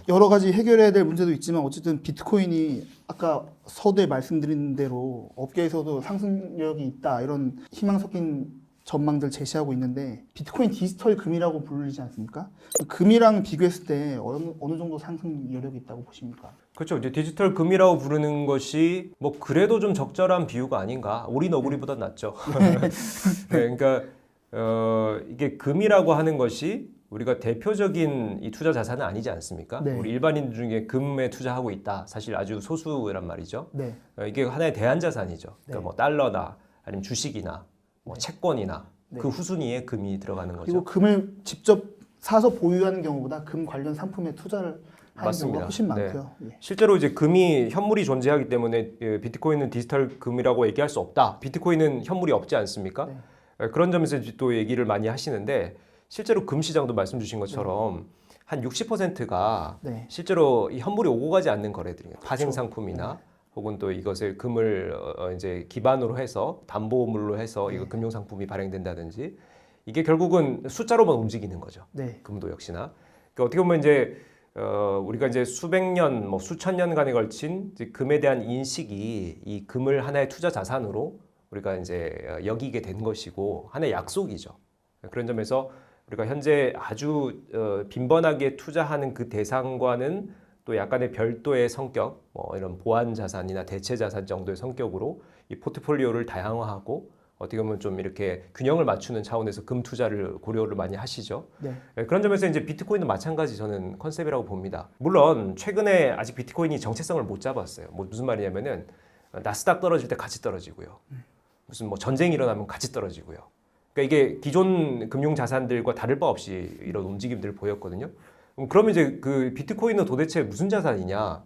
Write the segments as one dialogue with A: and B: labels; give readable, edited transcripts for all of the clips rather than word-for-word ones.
A: 여러 가지 해결해야 될 문제도 있지만 어쨌든 비트코인이 아까 서두에 말씀드린 대로 업계에서도 상승력이 있다 이런 희망 섞인 전망들 제시하고 있는데 비트코인 디지털 금이라고 불리지 않습니까? 금이랑 비교했을 때 어느 정도 상승 여력이 있다고 보십니까?
B: 그렇죠. 이제 디지털 금이라고 부르는 것이 뭐 그래도 좀 적절한 비유가 아닌가. 우리 너구리보다 낫죠. 네, 그러니까 이게 금이라고 하는 것이 우리가 대표적인 이 투자 자산은 아니지 않습니까?
A: 네.
B: 우리 일반인 중에 금에 투자하고 있다. 사실 아주 소수란 말이죠.
A: 네.
B: 이게 하나의 대안 자산이죠. 그러니까
A: 네.
B: 뭐 달러나 아니면 주식이나 뭐 채권이나
A: 네.
B: 그 후순위에 금이 들어가는 거죠.
A: 그리고 금을 직접 사서 보유하는 경우보다 금 관련 상품에 투자를 하는
B: 맞습니다.
A: 경우가 훨씬
B: 네.
A: 많고요. 예.
B: 실제로 이제 금이 현물이 존재하기 때문에 비트코인은 디지털 금이라고 얘기할 수 없다. 비트코인은 현물이 없지 않습니까?
A: 네.
B: 그런 점에서 이제 또 얘기를 많이 하시는데 실제로 금 시장도 말씀 주신 것처럼 한 60%가
A: 네.
B: 실제로 이 현물이 오고 가지 않는 거래들이에요. 파생 상품이나 혹은 또 이것을 금을 이제 기반으로 해서 담보물로 해서 이거 금융 상품이 발행된다든지 이게 결국은 숫자로만 움직이는 거죠.
A: 네.
B: 금도 역시나. 그러니까 어떻게 보면 이제 우리가 이제 수백 년, 뭐 수천 년간에 걸친 이제 금에 대한 인식이 이 금을 하나의 투자 자산으로 우리가 이제 여기게 된 것이고 하나의 약속이죠. 그런 점에서 우리가 현재 아주 빈번하게 투자하는 그 대상과는 또 약간의 별도의 성격, 뭐 이런 보안 자산이나 대체 자산 정도의 성격으로 이 포트폴리오를 다양화하고 어떻게 보면 좀 이렇게 균형을 맞추는 차원에서 금 투자를 고려를 많이 하시죠.
A: 네.
B: 그런 점에서 이제 비트코인도 마찬가지 저는 컨셉이라고 봅니다. 물론 최근에 아직 비트코인이 정체성을 못 잡았어요. 뭐 무슨 말이냐면은 나스닥 떨어질 때 같이 떨어지고요. 무슨 뭐 전쟁이 일어나면 같이 떨어지고요. 그러니까 이게 기존 금융 자산들과 다를 바 없이 이런 움직임들을 보였거든요. 그러면 이제 그 비트코인은 도대체 무슨 자산이냐?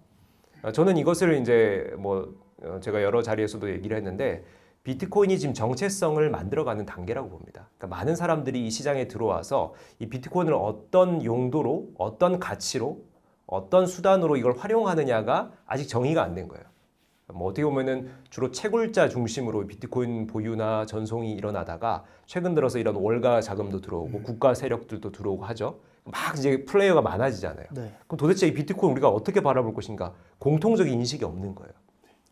B: 저는 이것을 이제 뭐 제가 여러 자리에서도 얘기를 했는데 비트코인이 지금 정체성을 만들어가는 단계라고 봅니다. 그러니까 많은 사람들이 이 시장에 들어와서 이 비트코인을 어떤 용도로, 어떤 가치로, 어떤 수단으로 이걸 활용하느냐가 아직 정의가 안 된 거예요. 뭐 어떻게 보면은 주로 채굴자 중심으로 비트코인 보유나 전송이 일어나다가 최근 들어서 이런 월가 자금도 들어오고 국가 세력들도 들어오고 하죠. 막 이제 플레이어가 많아지잖아요.
A: 네.
B: 그럼 도대체 이 비트코인 우리가 어떻게 바라볼 것인가? 공통적인 인식이 없는 거예요.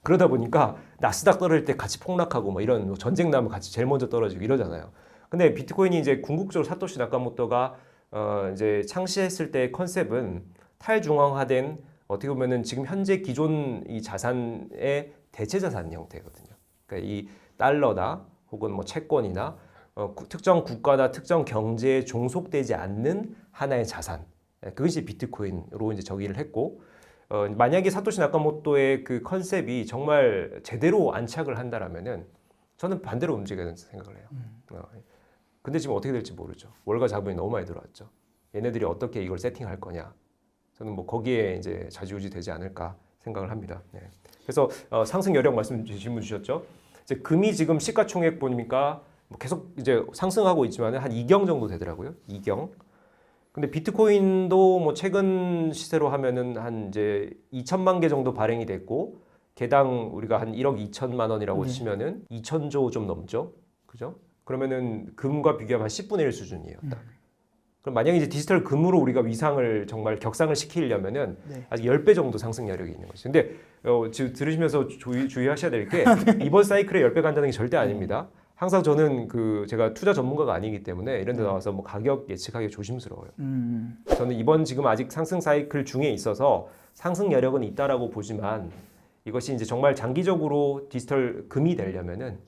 B: 그러다 보니까 나스닥 떨어질 때 같이 폭락하고 뭐 이런 뭐 전쟁 나면 같이 제일 먼저 떨어지고 이러잖아요. 근데 비트코인이 이제 궁극적으로 사토시 나카모토가 이제 창시했을 때의 컨셉은 탈중앙화된 어떻게 보면은 지금 현재 기존 이 자산의 대체 자산 형태거든요. 그러니까 이 달러나 혹은 뭐 채권이나 특정 국가나 특정 경제에 종속되지 않는 하나의 자산. 그것이 비트코인으로 이제 정의를 했고, 만약에 사토시 나카모토의 그 컨셉이 정말 제대로 안착을 한다라면은 저는 반대로 움직이는 생각을 해요. 근데 지금 어떻게 될지 모르죠. 월가 자본이 너무 많이 들어왔죠. 얘네들이 어떻게 이걸 세팅할 거냐. 저는 뭐 거기에 이제 좌지우지 되지 않을까 생각을 합니다. 네. 그래서 상승 여력 질문 주셨죠. 이제 금이 지금 시가총액 보니까 뭐 계속 이제 상승하고 있지만 한 2경 정도 되더라고요. 2경. 근데 비트코인도 뭐 최근 시세로 하면은 한 이제 2천만 개 정도 발행이 됐고 개당 우리가 한 1억 2천만 원이라고 치면은 2천조 좀 넘죠. 그죠? 그러면은 금과 비교하면 한 10분의 1 수준이에요. 딱. 그럼 만약에 이제 디지털 금으로 우리가 위상을 정말 격상을 시키려면은
A: 네.
B: 아직 10배 정도 상승 여력이 있는 거죠. 근데 지금 들으시면서 주의하셔야 될 게 이번 사이클에 10배 간다는 게 절대 아닙니다. 항상 저는 제가 투자 전문가가 아니기 때문에 이런 데 나와서 뭐 가격 예측하기 조심스러워요. 저는 이번 지금 아직 상승 사이클 중에 있어서 상승 여력은 있다라고 보지만 이것이 이제 정말 장기적으로 디지털 금이 되려면은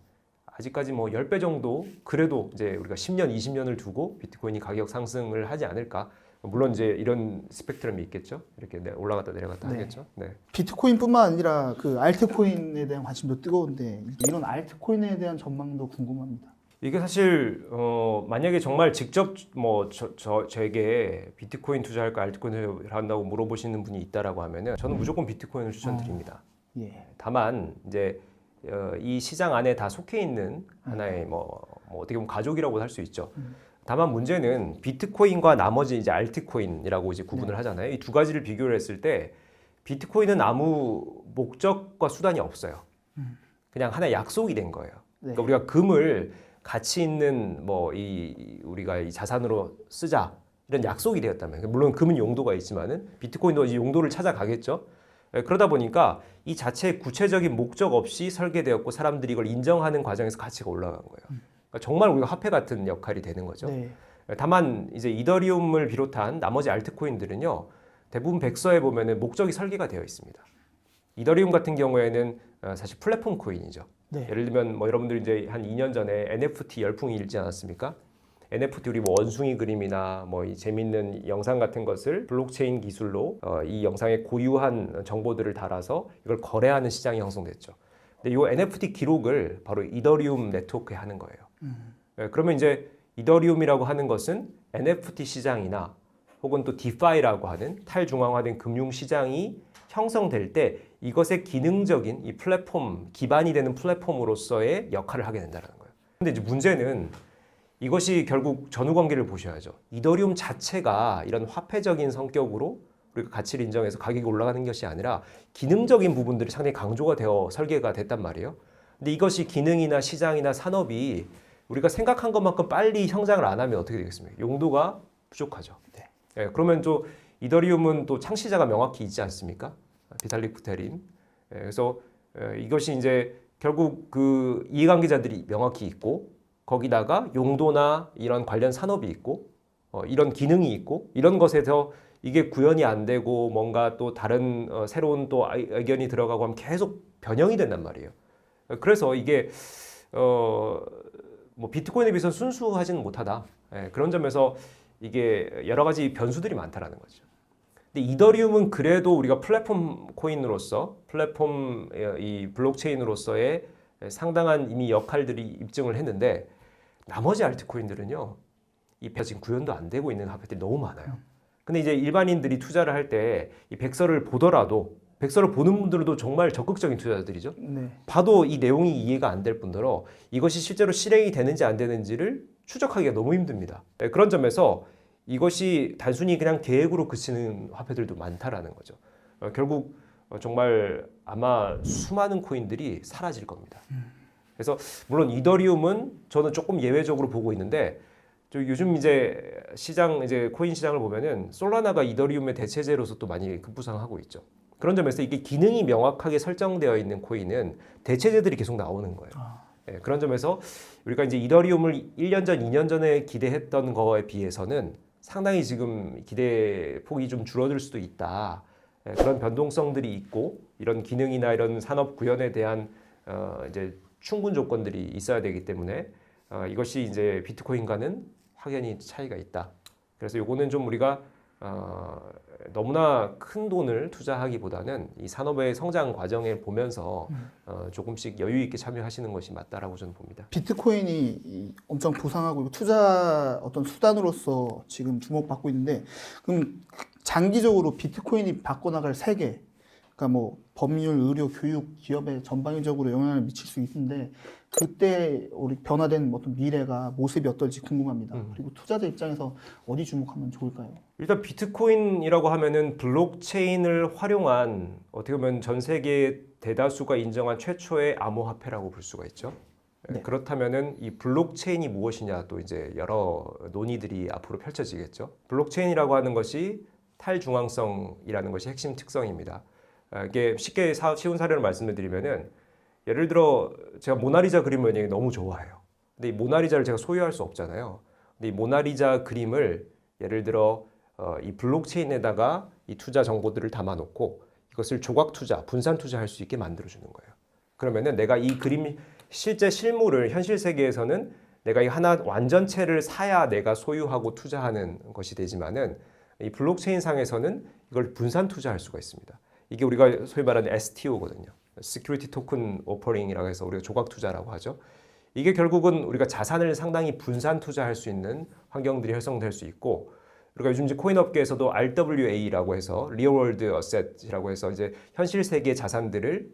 B: 아직까지 뭐 10배 정도 그래도 이제 우리가 10년, 20년을 두고 비트코인이 가격 상승을 하지 않을까. 물론 이제 이런 스펙트럼이 있겠죠. 이렇게 올라갔다 내려갔다 하겠죠. 네.
A: 비트코인뿐만 아니라 그 알트코인에 대한 관심도 뜨거운데 이런 알트코인에 대한 전망도 궁금합니다.
B: 이게 사실 만약에 정말 직접 뭐 저에게 비트코인 투자할까 알트코인 투자한다고 물어보시는 분이 있다라고 하면은 저는 무조건 비트코인을 추천드립니다.
A: 예.
B: 다만 이제 이 시장 안에 다 속해 있는 하나의 뭐 어떻게 보면 가족이라고 할 수 있죠. 다만 문제는 비트코인과 나머지 이제 알트코인이라고 이제 구분을 하잖아요. 이 두 가지를 비교를 했을 때 비트코인은 아무 목적과 수단이 없어요. 그냥 하나의 약속이 된 거예요. 그러니까 우리가 금을 가치 있는 뭐 우리가 이 자산으로 쓰자. 이런 약속이 되었다면, 물론 금은 용도가 있지만은 비트코인도 이제 용도를 찾아가겠죠. 그러다 보니까 이 자체의 구체적인 목적 없이 설계되었고 사람들이 이걸 인정하는 과정에서 가치가 올라간 거예요. 그러니까 정말 우리가 화폐 같은 역할이 되는 거죠.
A: 네.
B: 다만 이제 이더리움을 비롯한 나머지 알트코인들은요, 대부분 백서에 보면은 목적이 설계가 되어 있습니다. 이더리움 같은 경우에는 사실 플랫폼 코인이죠.
A: 네.
B: 예를 들면 뭐 여러분들 이제 한 2년 전에 NFT 열풍이 일지 않았습니까? NFT 우리 뭐 원숭이 그림이나 뭐 이 재밌는 영상 같은 것을 블록체인 기술로 이 영상에 고유한 정보들을 달아서 이걸 거래하는 시장이 형성됐죠. 근데 이 NFT 기록을 바로 이더리움 네트워크에 하는 거예요. 그러면 이제 이더리움이라고 하는 것은 NFT 시장이나 혹은 또 디파이라고 하는 탈중앙화된 금융 시장이 형성될 때 이것의 기능적인 이 플랫폼 기반이 되는 플랫폼으로서의 역할을 하게 된다는 거예요. 근데 이제 문제는 이것이 결국 전후 관계를 보셔야죠. 이더리움 자체가 이런 화폐적인 성격으로 우리가 가치를 인정해서 가격이 올라가는 것이 아니라 기능적인 부분들이 상당히 강조가 되어 설계가 됐단 말이에요. 근데 이것이 기능이나 시장이나 산업이 우리가 생각한 것만큼 빨리 성장을 안 하면 어떻게 되겠습니까? 용도가 부족하죠.
A: 네.
B: 예, 그러면 또 이더리움은 또 창시자가 명확히 있지 않습니까? 비탈릭 부테린. 예, 그래서 이것이 이제 결국 그 이해관계자들이 명확히 있고 거기다가 용도나 이런 관련 산업이 있고 이런 기능이 있고 이런 것에서 이게 구현이 안 되고 뭔가 또 다른 새로운 또 의견이 들어가고 하면 계속 변형이 된단 말이에요. 그래서 이게 뭐 비트코인에 비해서 순수하지는 못하다. 예, 그런 점에서 이게 여러 가지 변수들이 많다라는 거죠. 근데 이더리움은 그래도 우리가 플랫폼 코인으로서 플랫폼 이 블록체인으로서의 상당한 이미 역할들이 입증을 했는데 나머지 알트코인들은요, 이 지금 구현도 안 되고 있는 화폐들이 너무 많아요. 근데 이제 일반인들이 투자를 할 때 이 백서를 보더라도 백서를 보는 분들도 정말 적극적인 투자자들이죠.
A: 네.
B: 봐도 이 내용이 이해가 안 될 뿐더러 이것이 실제로 실행이 되는지 안 되는지를 추적하기가 너무 힘듭니다. 네, 그런 점에서 이것이 단순히 그냥 계획으로 그치는 화폐들도 많다라는 거죠. 결국 정말 아마 수많은 코인들이 사라질 겁니다. 그래서 물론 이더리움은 저는 조금 예외적으로 보고 있는데 요즘 이제 시장 이제 코인 시장을 보면은 솔라나가 이더리움의 대체제로서 또 많이 급부상하고 있죠. 그런 점에서 이게 기능이 명확하게 설정되어 있는 코인은 대체제들이 계속 나오는 거예요. 예, 그런 점에서 우리가 이제 이더리움을 1년 전, 2년 전에 기대했던 거에 비해서는 상당히 지금 기대 폭이 좀 줄어들 수도 있다. 예, 그런 변동성들이 있고 이런 기능이나 이런 산업 구현에 대한 이제 충분 조건들이 있어야 되기 때문에 이것이 이제 비트코인과는 확연히 차이가 있다. 그래서 요거는 좀 우리가 너무나 큰 돈을 투자하기보다는 이 산업의 성장 과정을 보면서 조금씩 여유 있게 참여하시는 것이 맞다라고 저는 봅니다.
A: 비트코인이 엄청 부상하고 투자 어떤 수단으로서 지금 주목받고 있는데 그럼 장기적으로 비트코인이 바꿔나갈 세계 그러니까 뭐 법률, 의료, 교육, 기업에 전방위적으로 영향을 미칠 수 있는데 그때 우리 변화된 어떤 미래가 모습이 어떨지 궁금합니다. 그리고 투자자 입장에서 어디 주목하면 좋을까요?
B: 일단 비트코인이라고 하면은 블록체인을 활용한 어떻게 보면 전 세계 대다수가 인정한 최초의 암호화폐라고 볼 수가 있죠.
A: 네.
B: 그렇다면은 이 블록체인이 무엇이냐 또 이제 여러 논의들이 앞으로 펼쳐지겠죠. 블록체인이라고 하는 것이 탈중앙성이라는 것이 핵심 특성입니다. 이게 쉽게 쉬운 사례로 말씀을 드리면은 예를 들어 제가 모나리자 그림을 만약에 너무 좋아해요. 근데 이 모나리자를 제가 소유할 수 없잖아요. 근데 이 모나리자 그림을 예를 들어 이 블록체인에다가 이 투자 정보들을 담아놓고 이것을 조각 투자, 분산 투자할 수 있게 만들어주는 거예요. 그러면은 내가 이 그림 실제 실물을 현실 세계에서는 내가 이 하나 완전체를 사야 내가 소유하고 투자하는 것이 되지만은 이 블록체인 상에서는 이걸 분산 투자할 수가 있습니다. 이게 우리가 소위 말하는 STO거든요. Security Token Offering이라고 해서 우리가 조각 투자라고 하죠. 이게 결국은 우리가 자산을 상당히 분산 투자할 수 있는 환경들이 형성될 수 있고, 그리고 요즘 이제 코인 업계에서도 RWA라고 해서 Real World Asset이라고 해서 이제 현실 세계 자산들을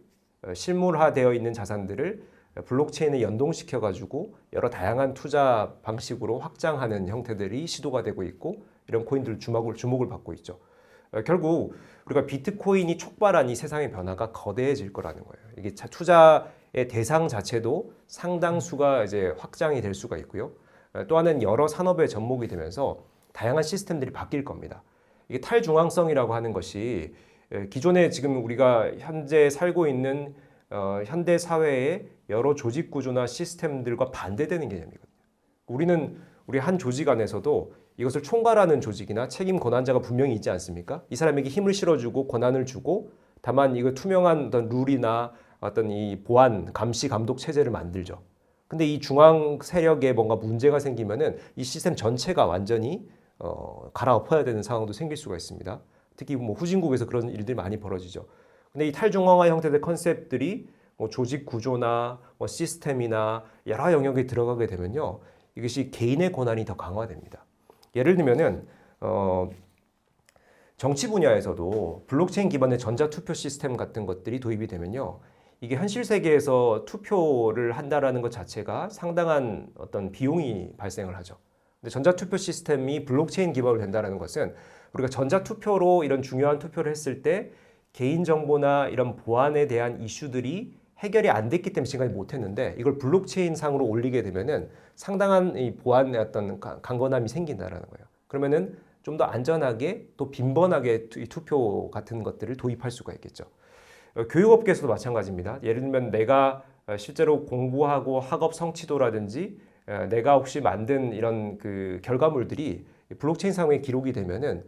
B: 실물화되어 있는 자산들을 블록체인에 연동시켜 가지고 여러 다양한 투자 방식으로 확장하는 형태들이 시도가 되고 있고 이런 코인들 주목을 받고 있죠. 결국 우리가 비트코인이 촉발한 이 세상의 변화가 거대해질 거라는 거예요. 이게 투자의 대상 자체도 상당수가 이제 확장이 될 수가 있고요. 또 하나는 여러 산업에 접목이 되면서 다양한 시스템들이 바뀔 겁니다. 이게 탈중앙성이라고 하는 것이 기존에 지금 우리가 현재 살고 있는 현대 사회의 여러 조직 구조나 시스템들과 반대되는 개념이거든요. 우리 한 조직 안에서도 이것을 총괄하는 조직이나 책임 권한자가 분명히 있지 않습니까? 이 사람에게 힘을 실어주고 권한을 주고 다만 이거 투명한 어떤 룰이나 어떤 이 보안, 감시, 감독 체제를 만들죠. 근데 이 중앙 세력에 뭔가 문제가 생기면은 이 시스템 전체가 완전히 갈아엎어야 되는 상황도 생길 수가 있습니다. 특히 뭐 후진국에서 그런 일들이 많이 벌어지죠. 근데 이 탈중앙화 형태의 컨셉들이 뭐 조직 구조나 뭐 시스템이나 여러 영역에 들어가게 되면요, 이것이 개인의 권한이 더 강화됩니다. 예를 들면은 정치 분야에서도 블록체인 기반의 전자투표 시스템 같은 것들이 도입이 되면요, 이게 현실 세계에서 투표를 한다라는 것 자체가 상당한 어떤 비용이 발생을 하죠. 근데 전자투표 시스템이 블록체인 기반으로 된다는 것은 우리가 전자투표로 이런 중요한 투표를 했을 때 개인정보나 이런 보안에 대한 이슈들이 해결이 안 됐기 때문에 지금까지 못했는데 이걸 블록체인 상으로 올리게 되면은 상당한 이 보안의 어떤 강건함이 생긴다라는 거예요. 그러면은 좀 더 안전하게 또 빈번하게 이 투표 같은 것들을 도입할 수가 있겠죠. 교육업계에서도 마찬가지입니다. 예를 들면 내가 실제로 공부하고 학업 성취도라든지 내가 혹시 만든 이런 그 결과물들이 블록체인 상에 기록이 되면은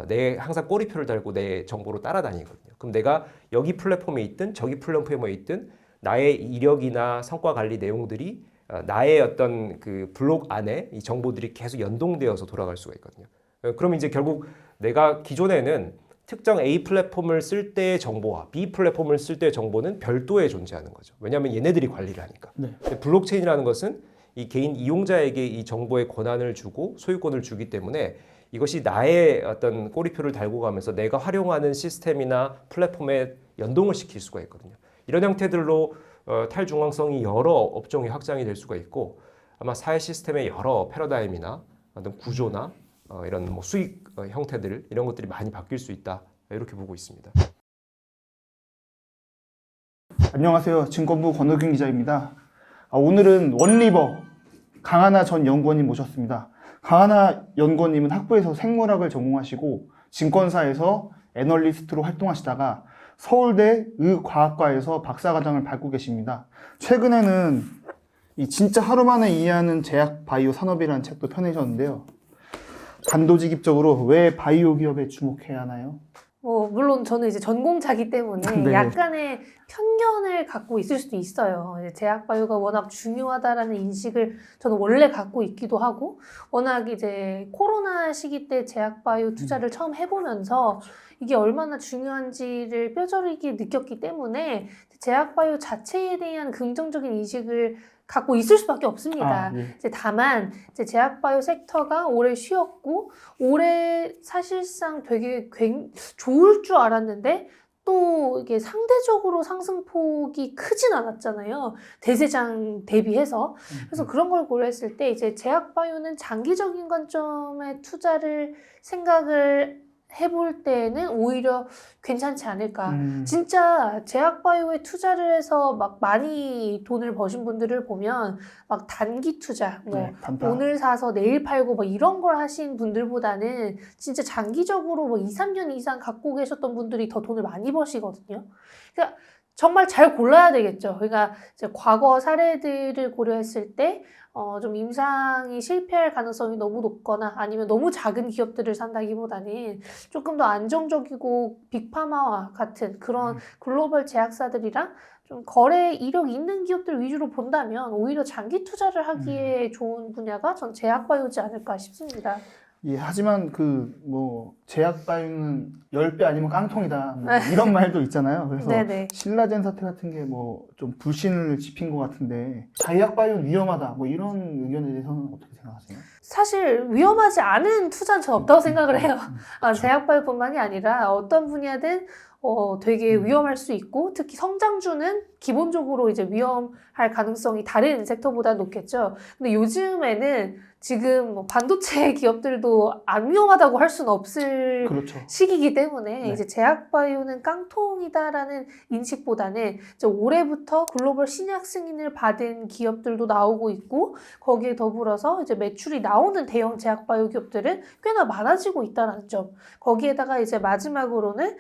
B: 내 항상 꼬리표를 달고 내 정보로 따라다니거든요. 그럼 내가 여기 플랫폼에 있든 저기 플랫폼에 있든 나의 이력이나 성과 관리 내용들이 나의 어떤 그 블록 안에 이 정보들이 계속 연동되어서 돌아갈 수가 있거든요. 그럼 이제 결국 내가 기존에는 특정 A 플랫폼을 쓸 때의 정보와 B 플랫폼을 쓸 때의 정보는 별도에 존재하는 거죠. 왜냐하면 얘네들이 관리를 하니까.
A: 네.
B: 블록체인이라는 것은 이 개인 이용자에게 이 정보의 권한을 주고 소유권을 주기 때문에 이것이 나의 어떤 꼬리표를 달고 가면서 내가 활용하는 시스템이나 플랫폼에 연동을 시킬 수가 있거든요. 이런 형태들로 탈중앙성이 여러 업종이 확장이 될 수가 있고 아마 사회 시스템의 여러 패러다임이나 어떤 구조나 이런 뭐 수익 형태들 이런 것들이 많이 바뀔 수 있다 이렇게 보고 있습니다.
A: 안녕하세요. 증권부 권호균 기자입니다. 오늘은 원리버 강하나 전 연구원님 모셨습니다. 강하나 연구원님은 학부에서 생물학을 전공하시고 증권사에서 애널리스트로 활동하시다가 서울대 의과학과에서 박사과정을 밟고 계십니다. 최근에는 이 진짜 하루 만에 이해하는 제약 바이오 산업이라는 책도 펴내셨는데요. 단도직입적으로 왜 바이오 기업에 주목해야 하나요?
C: 물론 저는 이제 전공자이기 때문에
A: 네.
C: 약간의 편견을 갖고 있을 수도 있어요. 이제 제약 바이오가 워낙 중요하다라는 인식을 저는 원래 갖고 있기도 하고, 워낙 이제 코로나 시기 때 제약 바이오 투자를 처음 해보면서 이게 얼마나 중요한지를 뼈저리게 느꼈기 때문에 제약 바이오 자체에 대한 긍정적인 인식을 갖고 있을 수밖에 없습니다.
A: 예.
C: 이제 다만 이제 제약 바이오 섹터가 올해 쉬었고 올해 사실상 되게 좋을 줄 알았는데 또 이게 상대적으로 상승폭이 크진 않았잖아요. 대세장 대비해서. 그래서 그런 걸 고려했을 때 이제 제약 바이오는 장기적인 관점의 투자를 생각을 해볼 때는 오히려 괜찮지 않을까. 진짜 제약바이오에 투자를 해서 막 많이 돈을 버신 분들을 보면 막 단기 투자,
A: 단타.
C: 오늘 사서 내일 팔고 뭐 이런 걸 하신 분들보다는 진짜 장기적으로 뭐 2, 3년 이상 갖고 계셨던 분들이 더 돈을 많이 버시거든요. 그러니까 정말 잘 골라야 되겠죠. 그러니까 이제 과거 사례들을 고려했을 때 좀 임상이 실패할 가능성이 너무 높거나 아니면 너무 작은 기업들을 산다기보다는 조금 더 안정적이고 빅파마와 같은 그런 글로벌 제약사들이랑 좀 거래 이력 있는 기업들 위주로 본다면 오히려 장기 투자를 하기에 좋은 분야가 전 제약바이오지 않을까 싶습니다.
A: 예, 하지만 제약 바이오는 10배 아니면 깡통이다. 이런 말도 있잖아요. 그래서
C: 네네.
A: 신라젠 사태 같은 게 좀 불신을 지핀 것 같은데 제약 바이오는 위험하다. 이런 의견에 대해서는 어떻게 생각하세요?
C: 사실 위험하지 않은 투자는 전 없다고 생각을 해요. 제약바이오뿐만이 아니라 어떤 분야든 되게 위험할 수 있고 특히 성장주는 기본적으로 이제 위험을 할 가능성이 다른 섹터보다 높겠죠. 근데 요즘에는 지금 뭐 반도체 기업들도 안 위험하다고 할 수는 없을
A: 그렇죠.
C: 시기이기 때문에
A: 네.
C: 이제 제약바이오는 깡통이다라는 인식보다는 이제 올해부터 글로벌 신약 승인을 받은 기업들도 나오고 있고 거기에 더불어서 이제 매출이 나오는 대형 제약바이오 기업들은 꽤나 많아지고 있다는 점. 거기에다가 이제 마지막으로는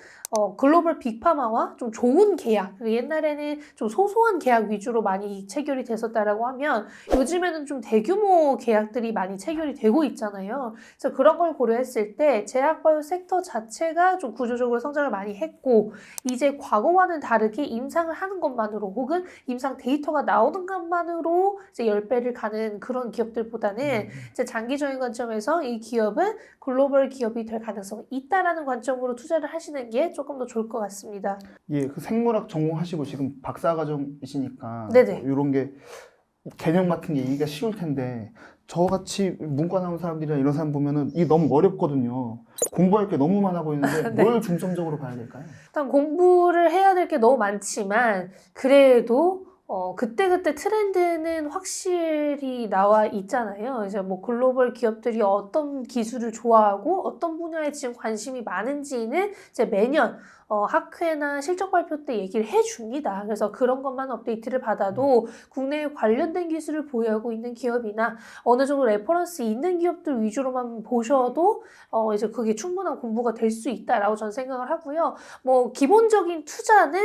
C: 글로벌 빅파마와 좀 좋은 계약, 옛날에는 좀 소소한 계약 위주로 많이 체결이 됐었다라고 하면 요즘에는 좀 대규모 계약들이 많이 체결이 되고 있잖아요. 그래서 그런 걸 고려했을 때 제약바이오 섹터 자체가 좀 구조적으로 성장을 많이 했고 이제 과거와는 다르게 임상을 하는 것만으로 혹은 임상 데이터가 나오는 것만으로 이제 10배를 가는 그런 기업들보다는 이제 장기적인 관점에서 이 기업은 글로벌 기업이 될 가능성이 있다라는 관점으로 투자를 하시는 게 조금 더 좋을 것 같습니다.
A: 예, 그 생물학 전공하시고 지금 박사과정이시니까
C: 네네.
A: 이런 게 개념 같은 게 이해가 쉬울 텐데 저같이 문과 나온 사람들이나 이런 사람 보면은 이게 너무 어렵거든요. 공부할 게 너무 많아 보이는데
C: 네.
A: 뭘 중점적으로 봐야 될까요?
C: 일단 공부를 해야 될 게 너무 많지만 그래도 그때그때 트렌드는 확실히 나와 있잖아요. 이제 뭐 글로벌 기업들이 어떤 기술을 좋아하고 어떤 분야에 지금 관심이 많은지는 이제 매년 학회나 실적 발표 때 얘기를 해줍니다. 그래서 그런 것만 업데이트를 받아도 국내에 관련된 기술을 보유하고 있는 기업이나 어느 정도 레퍼런스 있는 기업들 위주로만 보셔도 이제 그게 충분한 공부가 될 수 있다라고 저는 생각을 하고요. 뭐 기본적인 투자는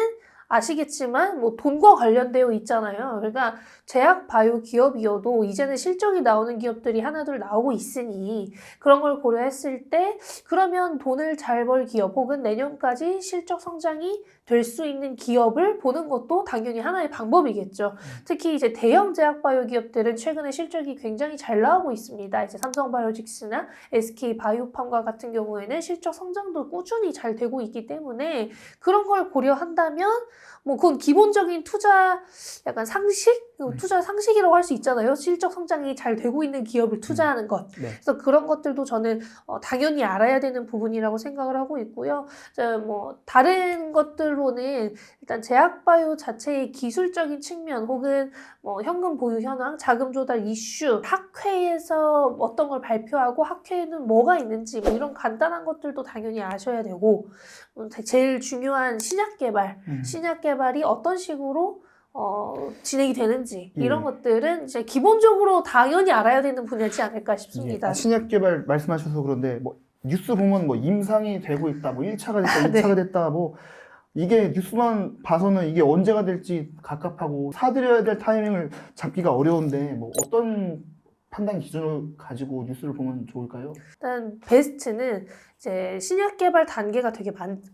C: 아시겠지만 뭐 돈과 관련되어 있잖아요. 그러니까 제약 바이오 기업이어도 이제는 실적이 나오는 기업들이 하나둘 나오고 있으니 그런 걸 고려했을 때 그러면 돈을 잘 벌 기업 혹은 내년까지 실적 성장이 될 수 있는 기업을 보는 것도 당연히 하나의 방법이겠죠. 특히 이제 대형 제약 바이오 기업들은 최근에 실적이 굉장히 잘 나오고 있습니다. 이제 삼성바이오직스나 SK 바이오팜과 같은 경우에는 실적 성장도 꾸준히 잘 되고 있기 때문에 그런 걸 고려한다면 뭐 그건 기본적인 투자 약간 상식? 투자 상식이라고 할 수 있잖아요. 실적 성장이 잘 되고 있는 기업을 투자하는 것.
A: 네.
C: 그래서 그런 것들도 저는 당연히 알아야 되는 부분이라고 생각을 하고 있고요. 뭐 다른 것들로는 일단 제약바이오 자체의 기술적인 측면 혹은 뭐 현금 보유 현황, 자금 조달 이슈, 학회에서 어떤 걸 발표하고 학회에는 뭐가 있는지 뭐 이런 간단한 것들도 당연히 아셔야 되고 제일 중요한 신약 개발, 신약 개발이 어떤 식으로 진행이 되는지 이런
A: 예.
C: 것들은 이제 기본적으로 당연히 알아야 되는 분야지 않을까 싶습니다.
A: 신약 개발 말씀하셔서 그런데 뭐 뉴스 보면 뭐 임상이 되고 있다, 뭐 1차가 됐다, 2차가 됐다, 뭐 이게 뉴스만 봐서는 이게 언제가 될지 갑갑하고 사들여야 될 타이밍을 잡기가 어려운데 뭐 어떤 판단 기준을 가지고 뉴스를 보면 좋을까요?
C: 일단 베스트는 이제 신약 개발 단계가 되게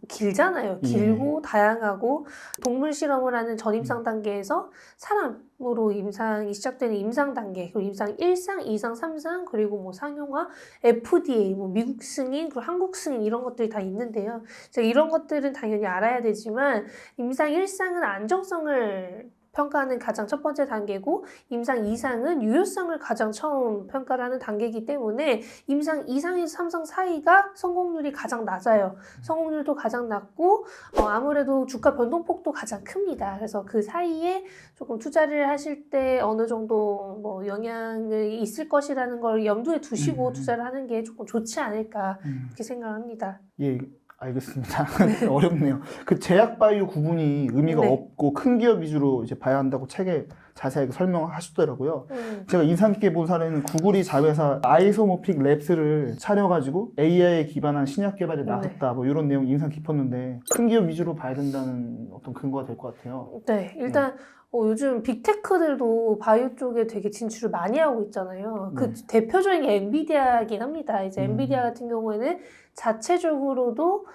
C: 길잖아요. 길고 다양하고 동물 실험을 하는 전임상 단계에서 사람으로 임상이 시작되는 임상 단계, 그리고 임상 1상, 2상, 3상, 그리고 뭐 상용화, FDA, 뭐 미국 승인, 그리고 한국 승인 이런 것들이 다 있는데요. 이런 것들은 당연히 알아야 되지만 임상 1상은 안정성을 평가하는 가장 첫 번째 단계고 임상 2상은 유효성을 가장 처음 평가를 하는 단계이기 때문에 임상 2상에서 3상 사이가 성공률이 가장 낮아요. 성공률도 가장 낮고 아무래도 주가 변동폭도 가장 큽니다. 그래서 그 사이에 조금 투자를 하실 때 어느 정도 뭐 영향이 있을 것이라는 걸 염두에 두시고 투자를 하는 게 조금 좋지 않을까 이렇게 생각합니다.
A: 예, 알겠습니다. 어렵네요. 그 제약 바이오 구분이 의미가
C: 네.
A: 없고 큰 기업 위주로 이제 봐야 한다고 책에 자세하게 설명하시더라고요. 제가 인상 깊게 본 사례는 구글이 자회사 아이소모픽 랩스를 차려가지고 AI에 기반한 신약 개발에 나섰다. 뭐 이런 내용 인상 깊었는데 큰 기업 위주로 봐야 된다는 어떤 근거가 될 것 같아요.
C: 네, 일단 요즘 빅테크들도 바이오 쪽에 되게 진출을 많이 하고 있잖아요. 그 대표적인 게 엔비디아긴 합니다. 이제 엔비디아 같은 경우에는 자체적으로도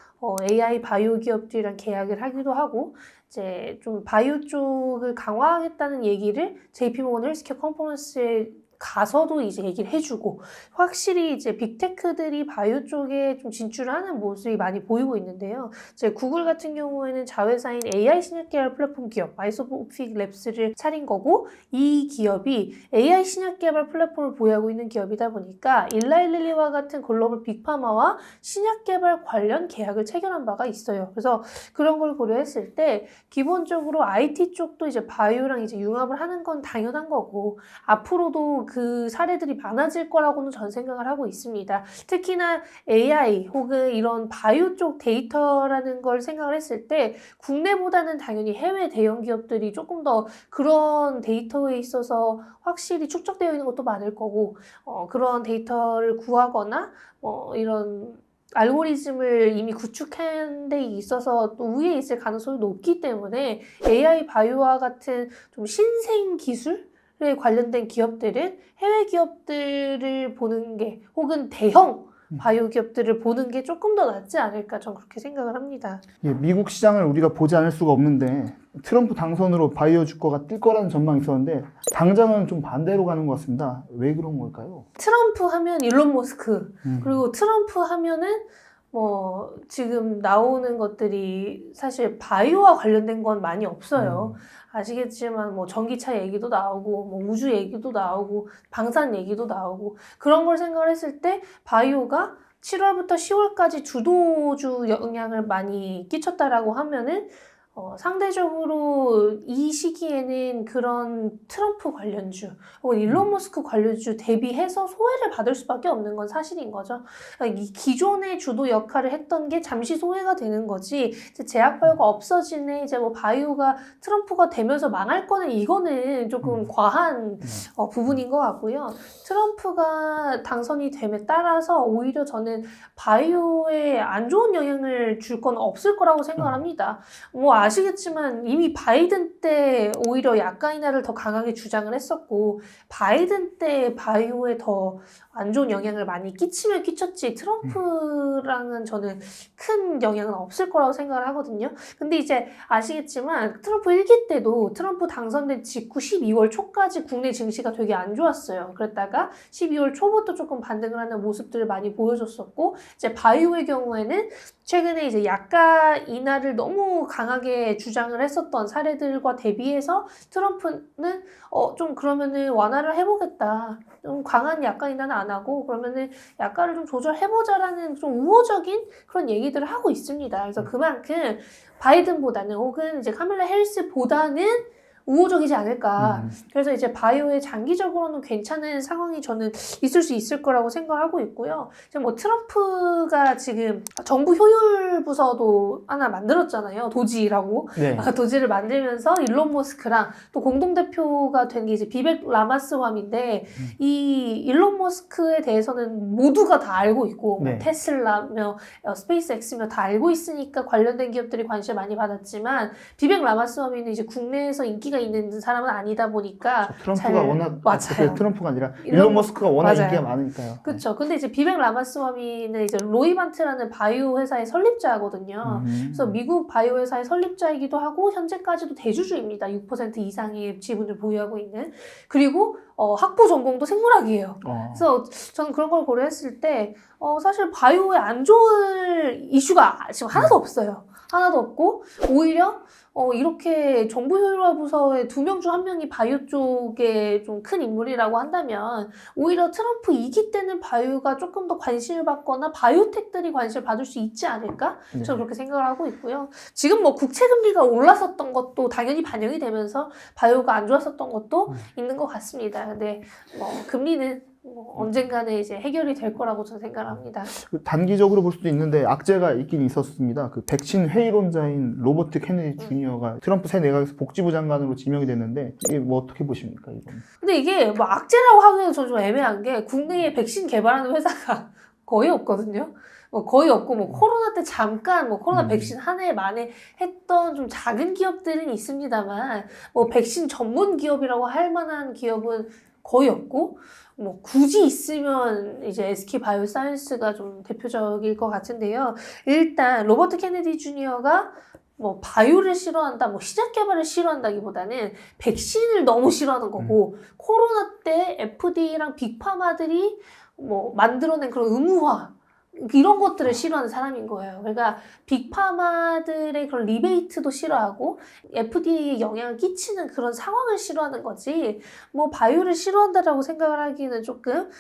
C: AI 바이오 기업들이랑 계약을 하기도 하고 이제 좀 바이오 쪽을 강화하겠다는 얘기를 JP모건 헬스케어 컨퍼런스에 가서도 이제 얘기를 해주고 확실히 이제 빅테크들이 바이오 쪽에 좀 진출을 하는 모습이 많이 보이고 있는데요. 이제 구글 같은 경우에는 자회사인 AI 신약 개발 플랫폼 기업 아이소픽 랩스를 차린 거고 이 기업이 AI 신약 개발 플랫폼을 보유하고 있는 기업이다 보니까 일라일릴리와 같은 글로벌 빅파마와 신약 개발 관련 계약을 체결한 바가 있어요. 그래서 그런 걸 고려했을 때 기본적으로 IT 쪽도 이제 바이오랑 이제 융합을 하는 건 당연한 거고 앞으로도 그 사례들이 많아질 거라고는 전 생각을 하고 있습니다. 특히나 AI 혹은 이런 바이오 쪽 데이터라는 걸 생각을 했을 때 국내보다는 당연히 해외 대형 기업들이 조금 더 그런 데이터에 있어서 확실히 축적되어 있는 것도 많을 거고 그런 데이터를 구하거나 이런 알고리즘을 이미 구축한 데 있어서 또 우위에 있을 가능성이 높기 때문에 AI 바이오와 같은 좀 신생 기술에 관련된 기업들은 해외 기업들을 보는 게 혹은 대형 바이오 기업들을 보는 게 조금 더 낫지 않을까 전 그렇게 생각을 합니다.
A: 예, 미국 시장을 우리가 보지 않을 수가 없는데 트럼프 당선으로 바이오 주가가 뛸 거라는 전망이 있었는데 당장은 좀 반대로 가는 것 같습니다. 왜 그런 걸까요?
C: 트럼프 하면 일론 머스크 그리고 트럼프 하면은 뭐 지금 나오는 것들이 사실 바이오와 관련된 건 많이 없어요. 아시겠지만 뭐 전기차 얘기도 나오고 뭐 우주 얘기도 나오고 방산 얘기도 나오고 그런 걸 생각을 했을 때 바이오가 7월부터 10월까지 주도주 영향을 많이 끼쳤다라고 하면은 상대적으로 이 시기에는 그런 트럼프 관련주 혹은 일론 머스크 관련주 대비해서 소외를 받을 수밖에 없는 건 사실인 거죠. 그러니까 이 기존의 주도 역할을 했던 게 잠시 소외가 되는 거지 이제 제약바이오가 없어지네 이제 뭐 바이오가 트럼프가 되면서 망할 거는 이거는 조금 과한 부분인 것 같고요. 트럼프가 당선이 됨에 따라서 오히려 저는 바이오에 안 좋은 영향을 줄 건 없을 거라고 생각을 합니다. 뭐 아시겠지만 이미 바이든 때 오히려 약가 인하를 더 강하게 주장을 했었고 바이든 때 바이오에 더 안 좋은 영향을 많이 끼치면 끼쳤지 트럼프랑은 저는 큰 영향은 없을 거라고 생각을 하거든요. 근데 이제 아시겠지만 트럼프 1기 때도 트럼프 당선된 직후 12월 초까지 국내 증시가 되게 안 좋았어요. 그랬다가 12월 초부터 조금 반등을 하는 모습들을 많이 보여줬었고 이제 바이오의 경우에는 최근에 이제 약가 인하를 너무 강하게 주장을 했었던 사례들과 대비해서 트럼프는 좀 그러면은 완화를 해보겠다. 좀 강한 약가 인하는 안 하고 그러면은 약가를 좀 조절해보자라는 좀 우호적인 그런 얘기들을 하고 있습니다. 그래서 그만큼 바이든보다는 혹은 이제 카밀라 해리스보다는 우호적이지 않을까. 그래서 이제 바이오의 장기적으로는 괜찮은 상황이 저는 있을 수 있을 거라고 생각을 하고 있고요. 이제 뭐 트럼프가 지금 정부 효율 부서도 하나 만들었잖아요. 도지라고.
A: 네.
C: 도지를 만들면서 일론 머스크랑 또 공동대표가 된 게 이제 비벡 라마스왑인데 이 일론 머스크에 대해서는 모두가 다 알고 있고
A: 네.
C: 뭐 테슬라며 스페이스X며 다 알고 있으니까 관련된 기업들이 관심을 많이 받았지만 비벡 라마스왑이는 이제 국내에서 인기가 있는 사람은 아니다 보니까
A: 트럼프가 워낙
C: 맞아요.
A: 트럼프가 아니라 일론 머스크가 워낙
C: 맞아요.
A: 인기가 많으니까요.
C: 그렇죠. 근데 이제 비벡 라마스와미는 이제 로이반트라는 바이오 회사의 설립자거든요. 그래서 미국 바이오 회사의 설립자이기도 하고 현재까지도 대주주입니다. 6% 이상의 지분을 보유하고 있는. 그리고 학부 전공도 생물학이에요. 그래서 저는 그런 걸 고려했을 때 사실 바이오에 안 좋을 이슈가 지금 하나도 없어요. 하나도 없고 오히려 이렇게 정부 효율화 부서의 2명 중 1명이 바이오 쪽에 좀 큰 인물이라고 한다면 오히려 트럼프 2기 때는 바이오가 조금 더 관심을 받거나 바이오텍들이 관심을 받을 수 있지 않을까?
A: 네.
C: 저는 그렇게 생각을 하고 있고요. 지금 뭐 국채금리가 올랐었던 것도 당연히 반영이 되면서 바이오가 안 좋았었던 것도 있는 것 같습니다. 근데 뭐 금리는 언젠가는 이제 해결이 될 거라고 저는 생각을 합니다.
A: 단기적으로 볼 수도 있는데 악재가 있긴 있었습니다. 그 백신 회의론자인 로버트 케네디 주니어가 트럼프 새 내각에서 복지부 장관으로 지명이 됐는데 이게 뭐 어떻게 보십니까 이건?
C: 근데 이게 뭐 악재라고 하기에는 좀 애매한 게 국내에 백신 개발하는 회사가 거의 없거든요. 뭐 거의 없고 뭐 코로나 때 잠깐 뭐 코로나 백신 한 해 만에 했던 좀 작은 기업들은 있습니다만 뭐 백신 전문 기업이라고 할 만한 기업은 거의 없고 뭐 굳이 있으면 이제 SK 바이오사이언스가 좀 대표적일 것 같은데요. 일단 로버트 케네디 주니어가 뭐 바이오를 싫어한다, 뭐 시작 개발을 싫어한다기보다는 백신을 너무 싫어하는 거고 코로나 때 FDA랑 빅파마들이 뭐 만들어낸 그런 의무화 이런 것들을 싫어하는 사람인 거예요. 그러니까 빅파마들의 그런 리베이트도 싫어하고 FDA에 영향을 끼치는 그런 상황을 싫어하는 거지 뭐 바이오를 싫어한다라고 생각을 하기는 조금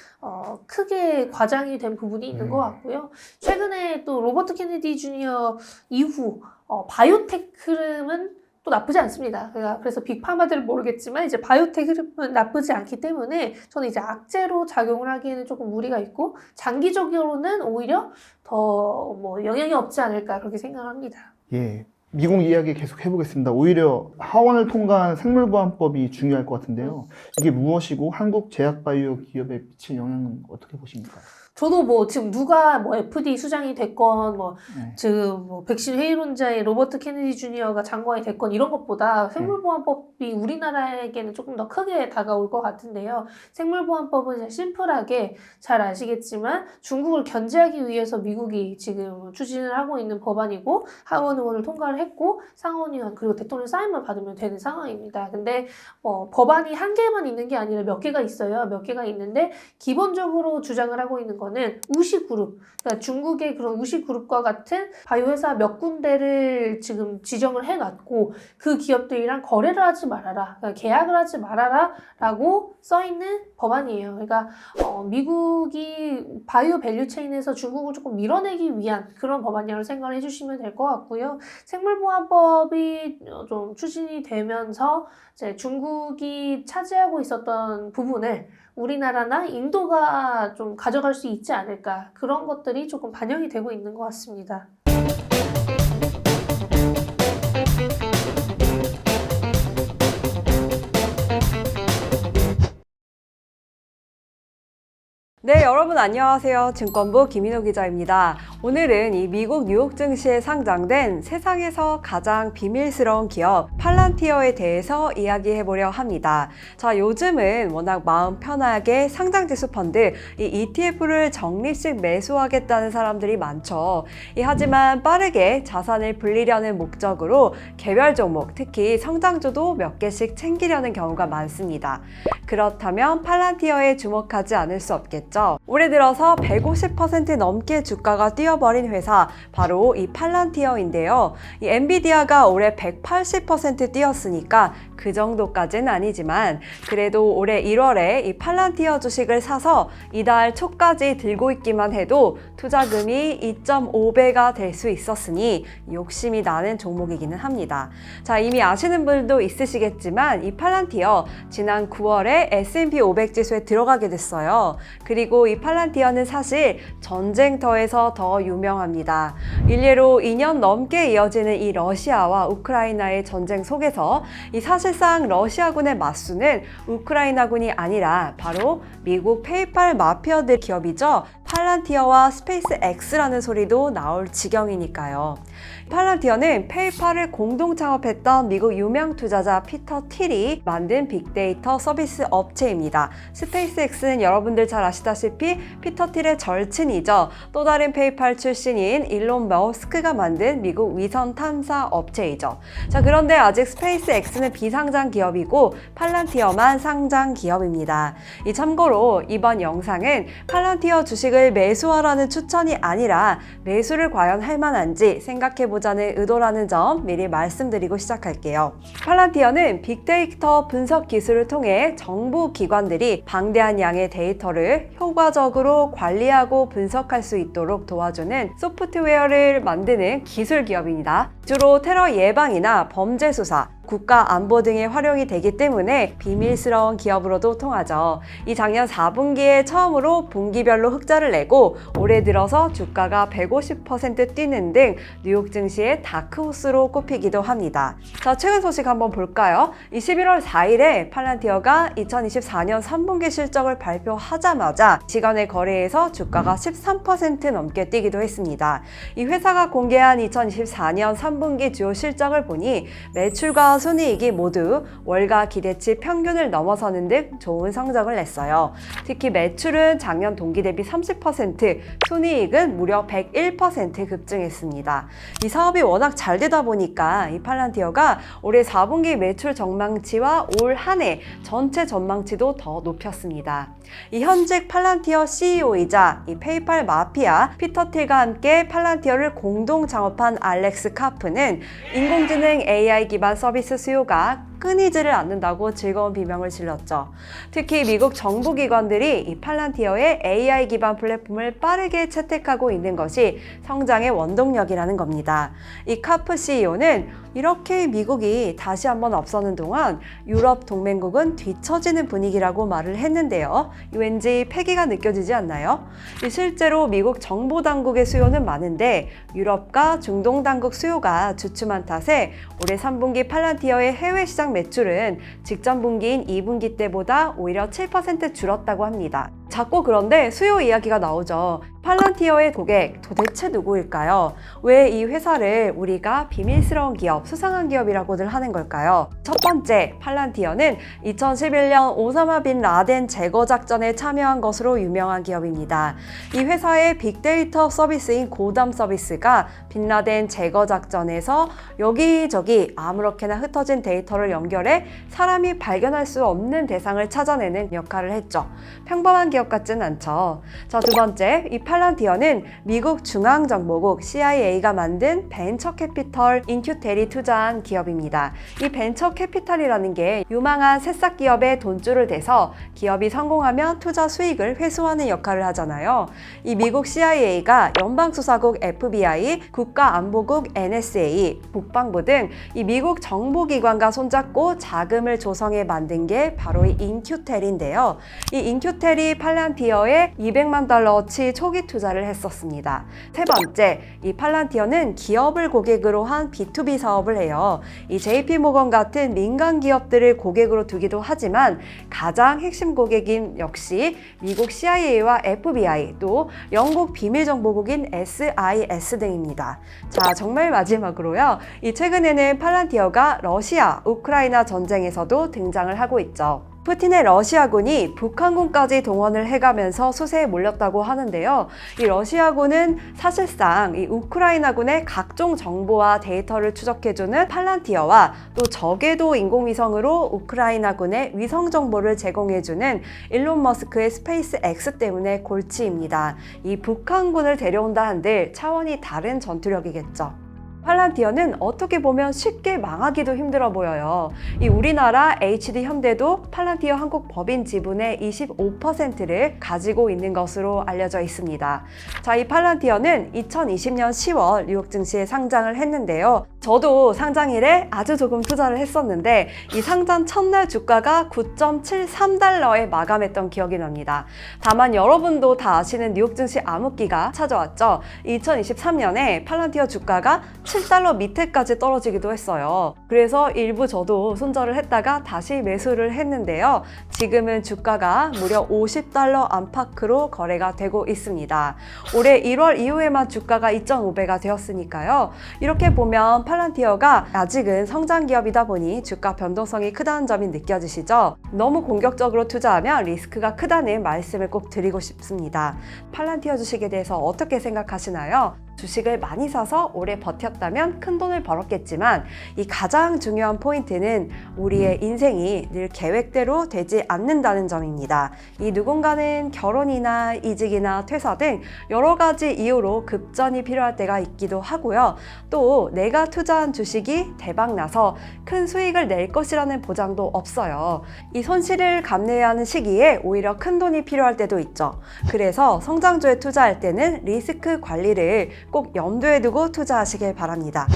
C: 크게 과장이 된 부분이 있는 것 같고요. 최근에 또 로버트 케네디 주니어 이후 바이오텍 흐름은 또 나쁘지 않습니다. 그래서 빅파마들은 모르겠지만 이제 바이오텍 흐름은 나쁘지 않기 때문에 저는 이제 악재로 작용을 하기에는 조금 무리가 있고 장기적으로는 오히려 더 뭐 영향이 없지 않을까 그렇게 생각합니다.
A: 예, 미국 이야기 계속 해보겠습니다. 오히려 하원을 통과한 생물보안법이 중요할 것 같은데요. 이게 무엇이고 한국 제약바이오 기업에 미칠 영향은 어떻게 보십니까?
C: 저도 뭐 지금 누가 뭐 FDA 수장이 됐건 뭐 지금 뭐 백신 회의론자의 로버트 케네디 주니어가 장관이 됐건 이런 것보다 생물보안법이 우리나라에게는 조금 더 크게 다가올 것 같은데요. 생물보안법은 이제 심플하게 잘 아시겠지만 중국을 견제하기 위해서 미국이 지금 추진을 하고 있는 법안이고 하원 의원을 통과를 했고 상원 의원 그리고 대통령 사인만 받으면 되는 상황입니다. 근데 법안이 한 개만 있는 게 아니라 몇 개가 있어요. 몇 개가 있는데 기본적으로 주장을 하고 있는 거는 우시그룹, 그러니까 중국의 그런 우시그룹과 같은 바이오 회사 몇 군데를 지금 지정을 해놨고 그 기업들이랑 거래를 하지 말아라, 그러니까 계약을 하지 말아라라고 써 있는 법안이에요. 그러니까 미국이 바이오 밸류체인에서 중국을 조금 밀어내기 위한 그런 법안이라고 생각을 해주시면 될 것 같고요. 생물보안법이 좀 추진이 되면서 이제 중국이 차지하고 있었던 부분을 우리나라나 인도가 좀 가져갈 수 있지 않을까 그런 것들이 조금 반영이 되고 있는 것 같습니다.
D: 네, 여러분 안녕하세요. 증권부 김인호 기자입니다. 오늘은 이 미국 뉴욕 증시에 상장된 세상에서 가장 비밀스러운 기업 팔란티어에 대해서 이야기해보려 합니다. 자, 요즘은 워낙 마음 편하게 상장지수 펀드 이 ETF를 적립식 매수하겠다는 사람들이 많죠. 하지만 빠르게 자산을 불리려는 목적으로 개별 종목, 특히 성장주도 몇 개씩 챙기려는 경우가 많습니다. 그렇다면 팔란티어에 주목하지 않을 수 없겠죠. 올해 들어서 150% 넘게 주가가 뛰어버린 회사 바로 이 팔란티어인데요. 이 엔비디아가 올해 180% 뛰었으니까 그 정도까지는 아니지만 그래도 올해 1월에 이 팔란티어 주식을 사서 이달 초까지 들고 있기만 해도 투자금이 2.5배가 될 수 있었으니 욕심이 나는 종목이기는 합니다. 자, 이미 아시는 분도 있으시겠지만 이 팔란티어 지난 9월에 S&P 500 지수에 들어가게 됐어요. 그리고 이 팔란티어는 사실 전쟁터에서 더 유명합니다. 일례로 2년 넘게 이어지는 이 러시아와 우크라이나의 전쟁 속에서 이 사실상 러시아군의 맞수는 우크라이나군이 아니라 바로 미국 페이팔 마피아들 기업이죠. 팔란티어와 스페이스X라는 소리도 나올 지경이니까요. 팔란티어는 페이팔을 공동 창업했던 미국 유명 투자자 피터 틸이 만든 빅데이터 서비스 업체입니다. 스페이스X는 여러분들 잘 아시다시피 피터 틸의 절친이죠. 또 다른 페이팔 출신인 일론 머스크가 만든 미국 위성 탐사 업체이죠. 자, 그런데 아직 스페이스X는 비상장 기업이고 팔란티어만 상장 기업입니다. 참고로 이번 영상은 팔란티어 주식을 매수하라는 추천이 아니라 매수를 과연 할 만한지 생각해보자는 의도라는 점 미리 말씀드리고 시작할게요. 팔란티어는 빅데이터 분석 기술을 통해 정부 기관들이 방대한 양의 데이터를 효과적으로 관리하고 분석할 수 있도록 도와주는 소프트웨어를 만드는 기술 기업입니다. 주로 테러 예방이나 범죄 수사, 국가 안보 등에 활용이 되기 때문에 비밀스러운 기업으로도 통하죠. 이 작년 4분기에 처음으로 분기별로 흑자를 내고 올해 들어서 주가가 150% 뛰는 등 뉴욕 증시의 다크호스로 꼽히기도 합니다. 자, 최근 소식 한번 볼까요? 11월 4일에 팔란티어가 2024년 3분기 실적을 발표하자마자 시간의 거래에서 주가가 13% 넘게 뛰기도 했습니다. 이 회사가 공개한 2024년 3분기 주요 실적을 보니 매출과 순이익이 모두 월가 기대치 평균을 넘어서는 등 좋은 성적을 냈어요. 특히 매출은 작년 동기 대비 30%, 순이익은 무려 101% 급증했습니다. 이 사업이 워낙 잘 되다 보니까 이 팔란티어가 올해 4분기 매출 전망치와 올 한 해 전체 전망치도 더 높였습니다. 이 현직 팔란티어 CEO이자 이 페이팔 마피아 피터 틸과 함께 팔란티어를 공동 창업한 알렉스 카프는 인공지능 AI 기반 서비스 수요가 끊이지를 않는다고 즐거운 비명을 질렀죠. 특히 미국 정부기관들이 이 팔란티어의 AI 기반 플랫폼을 빠르게 채택하고 있는 것이 성장의 원동력이라는 겁니다. 이 카프 CEO는 이렇게 미국이 다시 한번 앞서는 동안 유럽 동맹국은 뒤처지는 분위기라고 말을 했는데요. 왠지 패기가 느껴지지 않나요? 실제로 미국 정보당국의 수요는 많은데 유럽과 중동당국 수요가 주춤한 탓에 올해 3분기 팔란티어의 해외 시장 매출은 직전 분기인 2분기 때보다 오히려 7% 줄었다고 합니다. 자꾸 그런데 수요 이야기가 나오죠. 팔란티어의 고객 도대체 누구일까요? 왜 이 회사를 우리가 비밀스러운 기업, 수상한 기업이라고들 하는 걸까요? 첫 번째, 팔란티어는 2011년 오사마 빈 라덴 제거 작전에 참여한 것으로 유명한 기업입니다. 이 회사의 빅데이터 서비스인 고담 서비스가 빈 라덴 제거 작전에서 여기저기 아무렇게나 흩어진 데이터를 연결해 사람이 발견할 수 없는 대상을 찾아내는 역할을 했죠. 평범한 기업 같진 않죠. 자, 두 번째, 이 팔란티어는 미국 중앙정보국 CIA가 만든 벤처 캐피털 인큐텔이 투자한 기업입니다. 이 벤처 캐피탈이라는 게 유망한 새싹 기업에 돈줄을 대서 기업이 성공하면 투자 수익을 회수하는 역할을 하잖아요. 이 미국 CIA가 연방수사국 FBI, 국가안보국 NSA, 국방부 등 이 미국 정보기관과 손잡고 자금을 조성해 만든 게 바로 이 인큐텔인데요. 이 인큐텔이 팔란티어에 $200만 초기 투자를 했었습니다. 세 번째, 이 팔란티어는 기업을 고객으로 한 B2B 사업을 해요. 이 JP모건 같은 민간 기업들을 고객으로 두기도 하지만 가장 핵심 고객인 역시 미국 CIA와 FBI, 또 영국 비밀정보국인 SIS 등입니다. 자, 정말 마지막으로요. 이 최근에는 팔란티어가 러시아, 우크라이나 전쟁에서도 등장을 하고 있죠. 푸틴의 러시아군이 북한군까지 동원을 해가면서 수세에 몰렸다고 하는데요. 이 러시아군은 사실상 이 우크라이나군의 각종 정보와 데이터를 추적해주는 팔란티어와 또 적외도 인공위성으로 우크라이나군의 위성 정보를 제공해주는 일론 머스크의 스페이스 X 때문에 골치입니다. 이 북한군을 데려온다 한들 차원이 다른 전투력이겠죠. 팔란티어는 어떻게 보면 쉽게 망하기도 힘들어 보여요. 이 우리나라 HD 현대도 팔란티어 한국 법인 지분의 25%를 가지고 있는 것으로 알려져 있습니다. 자, 이 팔란티어는 2020년 10월 뉴욕 증시에 상장을 했는데요. 저도 상장일에 아주 조금 투자를 했었는데 이 상장 첫날 주가가 9.73달러에 마감했던 기억이 납니다. 다만 여러분도 다 아시는 뉴욕 증시 암흑기가 찾아왔죠. 2023년에 팔란티어 주가가 7달러 밑에까지 떨어지기도 했어요. 그래서 일부 저도 손절을 했다가 다시 매수를 했는데요. 지금은 주가가 무려 50달러 안팎으로 거래가 되고 있습니다. 올해 1월 이후에만 주가가 2.5배가 되었으니까요. 이렇게 보면 팔란티어가 아직은 성장 기업이다 보니 주가 변동성이 크다는 점이 느껴지시죠? 너무 공격적으로 투자하면 리스크가 크다는 말씀을 꼭 드리고 싶습니다. 팔란티어 주식에 대해서 어떻게 생각하시나요? 주식을 많이 사서 오래 버텼다면 큰 돈을 벌었겠지만 이 가장 중요한 포인트는 우리의 인생이 늘 계획대로 되지 않는다는 점입니다. 이 누군가는 결혼이나 이직이나 퇴사 등 여러 가지 이유로 급전이 필요할 때가 있기도 하고요. 또 내가 투자한 주식이 대박나서 큰 수익을 낼 것이라는 보장도 없어요. 이 손실을 감내해야 하는 시기에 오히려 큰 돈이 필요할 때도 있죠. 그래서 성장주에 투자할 때는 리스크 관리를 꼭 염두에 두고 투자하시길 바랍니다.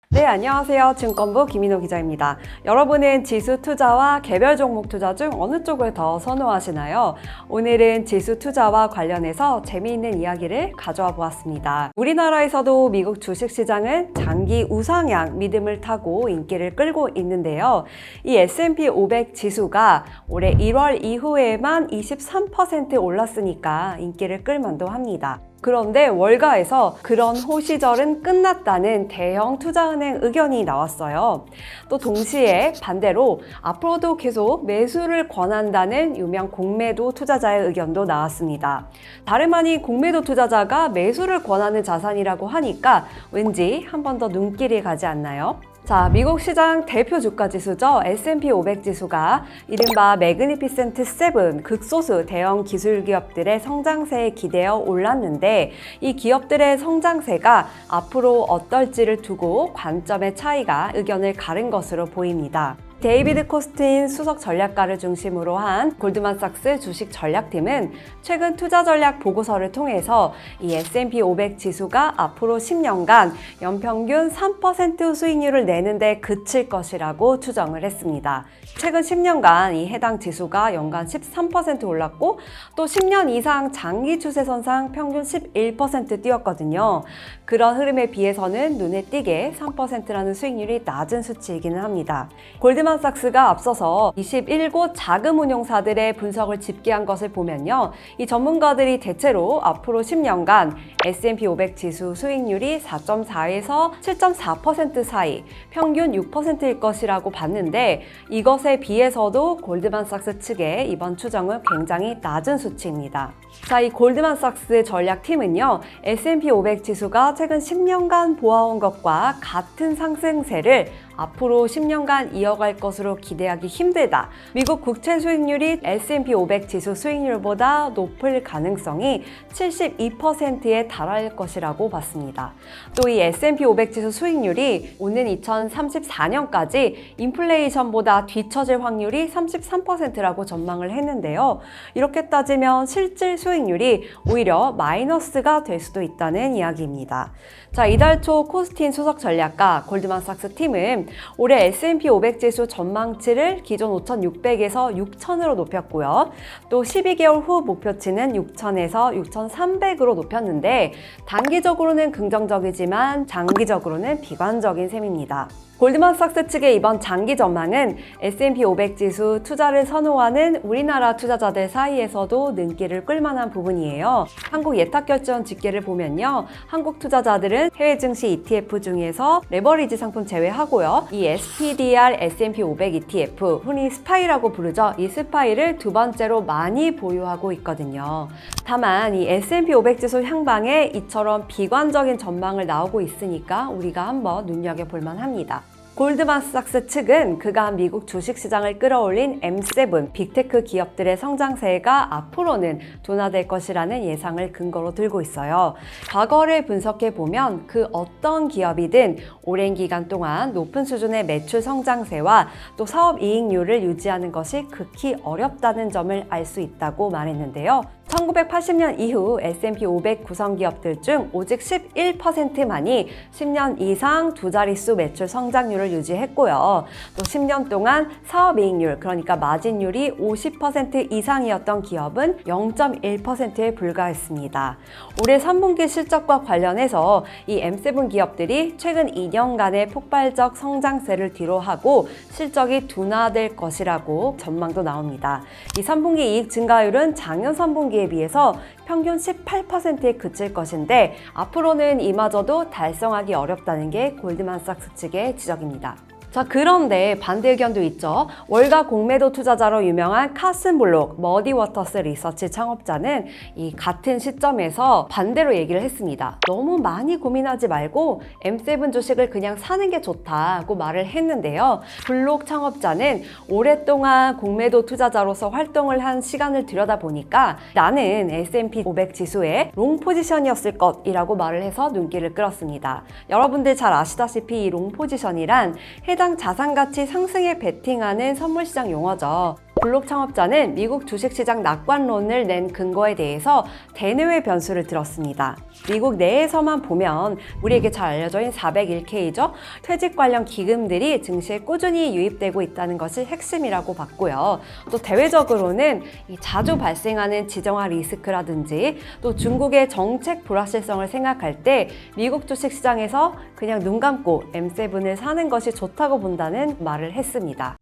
D: 네, 안녕하세요. 증권부 김인호 기자입니다. 여러분은 지수 투자와 개별 종목 투자 중 어느 쪽을 더 선호하시나요? 오늘은 지수 투자와 관련해서 재미있는 이야기를 가져와 보았습니다. 우리나라에서도 미국 주식시장은 장기 우상향 믿음을 타고 인기를 끌고 있는데요. 이 S&P 500 지수가 올해 1월 이후에만 23% 올랐으니까 인기를 끌만도 합니다. 그런데 월가에서 그런 호시절은 끝났다는 대형 투자은행 의견이 나왔어요. 또 동시에 반대로 앞으로도 계속 매수를 권한다는 유명 공매도 투자자의 의견도 나왔습니다. 다름 아닌 공매도 투자자가 매수를 권하는 자산이라고 하니까 왠지 한 번 더 눈길이 가지 않나요? 자, 미국 시장 대표 주가 지수죠. S&P 500 지수가 이른바 매그니피센트 7 극소수 대형 기술 기업들의 성장세에 기대어 올랐는데 이 기업들의 성장세가 앞으로 어떨지를 두고 관점의 차이가 의견을 가른 것으로 보입니다. 데이비드 코스틴 수석 전략가를 중심으로 한 골드만삭스 주식 전략팀은 최근 투자 전략 보고서를 통해서 이 S&P 500 지수가 앞으로 10년간 연평균 3% 수익률을 내는데 그칠 것이라고 추정을 했습니다. 최근 10년간 이 해당 지수가 연간 13% 올랐고 또 10년 이상 장기 추세선상 평균 11% 뛰었거든요. 그런 흐름에 비해서는 눈에 띄게 3%라는 수익률이 낮은 수치이기는 합니다. 골드만삭스가 앞서서 21곳 자금운용사들의 분석을 집계한 것을 보면요. 이 전문가들이 대체로 앞으로 10년간 S&P 500 지수 수익률이 4.4에서 7.4% 사이, 평균 6%일 것이라고 봤는데 이것에 비해서도 골드만삭스 측의 이번 추정은 굉장히 낮은 수치입니다. 자, 이 골드만삭스 전략팀은요. S&P 500 지수가 최근 10년간 보아온 것과 같은 상승세를 앞으로 10년간 이어갈 것으로 기대하기 힘들다. 미국 국채 수익률이 S&P 500 지수 수익률보다 높을 가능성이 72%에 달할 것이라고 봤습니다. 또 이 S&P 500 지수 수익률이 오는 2034년까지 인플레이션보다 뒤처질 확률이 33%라고 전망을 했는데요. 이렇게 따지면 실질 수익률이 오히려 마이너스가 될 수도 있다는 이야기입니다. 자, 이달 초 코스틴 수석 전략가 골드만삭스 팀은 올해 S&P 500 지수 전망치를 기존 5,600에서 6,000으로 높였고요. 또 12개월 후 목표치는 6,000에서 6,300으로 높였는데 단기적으로는 긍정적이지만 장기적으로는 비관적인 셈입니다. 골드만삭스 측의 이번 장기 전망은 S&P 500 지수 투자를 선호하는 우리나라 투자자들 사이에서도 눈길을 끌만한 부분이에요. 한국 예탁결제원 집계를 보면요. 한국 투자자들은 해외 증시 ETF 중에서 레버리지 상품 제외하고요. 이 SPDR S&P 500 ETF, 흔히 스파이라고 부르죠. 이 스파이를 두 번째로 많이 보유하고 있거든요. 다만 이 S&P 500 지수 향방에 이처럼 비관적인 전망을 나오고 있으니까 우리가 한번 눈여겨볼 만합니다. 골드만삭스 측은 그간 미국 주식시장을 끌어올린 M7 빅테크 기업들의 성장세가 앞으로는 둔화될 것이라는 예상을 근거로 들고 있어요. 과거를 분석해보면 그 어떤 기업이든 오랜 기간 동안 높은 수준의 매출 성장세와 또 사업 이익률을 유지하는 것이 극히 어렵다는 점을 알 수 있다고 말했는데요. 1980년 이후 S&P 500 구성 기업들 중 오직 11%만이 10년 이상 두 자릿수 매출 성장률을 유지했고요. 또 10년 동안 사업이익률, 그러니까 마진율이 50% 이상이었던 기업은 0.1%에 불과했습니다. 올해 3분기 실적과 관련해서 이 M7 기업들이 최근 2년간의 폭발적 성장세를 뒤로하고 실적이 둔화될 것이라고 전망도 나옵니다. 이 3분기 이익 증가율은 작년 3분기에 비해서 평균 18%에 그칠 것인데 앞으로는 이마저도 달성하기 어렵다는 게 골드만삭스 측의 지적입니다. 자, 그런데 반대 의견도 있죠. 월가 공매도 투자자로 유명한 카슨 블록, 머디워터스 리서치 창업자는 이 같은 시점에서 반대로 얘기를 했습니다. 너무 많이 고민하지 말고 M7 주식을 그냥 사는 게 좋다고 말을 했는데요. 블록 창업자는 오랫동안 공매도 투자자로서 활동을 한 시간을 들여다보니까 나는 S&P 500 지수의 롱 포지션이었을 것이라고 말을 해서 눈길을 끌었습니다. 여러분들 잘 아시다시피 이 롱 포지션이란 해당 자산가치 상승에 베팅하는 선물시장 용어죠. 블록 창업자는 미국 주식시장 낙관론을 낸 근거에 대해서 대내외 변수를 들었습니다. 미국 내에서만 보면 우리에게 잘 알려져 있는 401k죠. 퇴직 관련 기금들이 증시에 꾸준히 유입되고 있다는 것이 핵심이라고 봤고요. 또 대외적으로는 자주 발생하는 지정화 리스크라든지 또 중국의 정책 불확실성을 생각할 때 미국 주식시장에서 그냥 눈 감고 M7을 사는 것이 좋다고 본다는 말을 했습니다.